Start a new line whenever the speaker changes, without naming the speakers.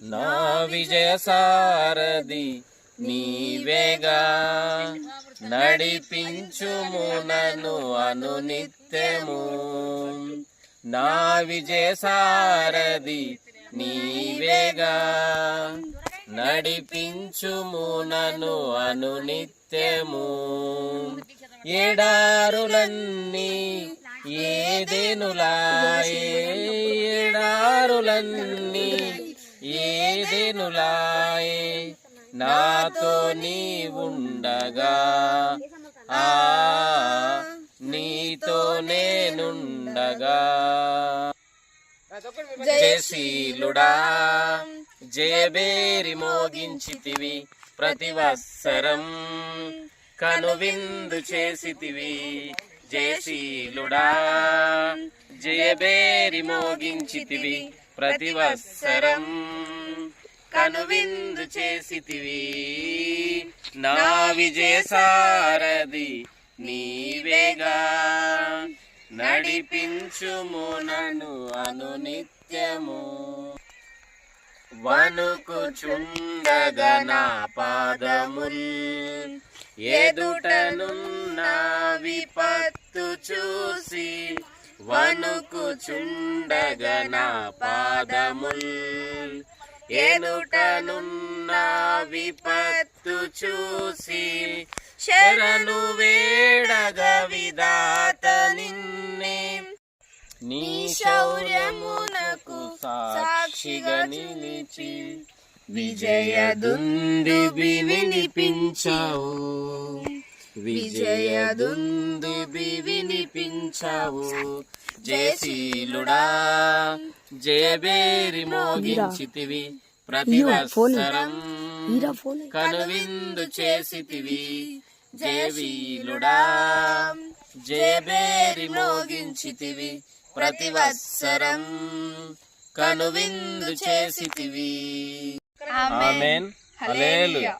నా విజయ సారథి నీవేగా, నడిపించుము నన్ను అనునిత్యము. నా విజయ సారథి నీవేగా, నడిపించుము నన్ను అనునిత్యము. ఎడారులన్నీ ఏదెనులాయే, ఎడారులన్నీ ఏదెనులాయే, నాతో నీవుండగా నీతో నేనుండగా. జయశీలుడా జయబేరి మోగించితివి, ప్రతివత్సరం కనువిందు చేసితివి. జయశీలుడా జయబేరి మోగించితివి, ప్రతివత్సరం కనువిందు చేసితివి. నా విజయ సారథి నీవేగా, నడిపించుము నన్ను అనునిత్యము. వణుకుచుండగా నా పాదముల్, ఎదుటనున్న విపత్తు చూసి, వణుకుచుండగా నా పాదముల్, ఎదుటనున్న విపత్తు చూసి, శరణు వేడగా విధాత నిన్నే, నీ శౌర్యమునకు సాక్షిగా నిలిచి, విజయదుందుభి వినిపించావు, విజయదుందుభి వినిపించావు. జయశీలుడా జయబేరి మోగించితివి, ప్రతివత్సరం కనువిందు చేసితివి. జయశీలుడా జయబేరి మోగించితివి, ప్రతివత్సరం కనువిందు చేసితివి. ఆమేన్. హల్లెలూయా.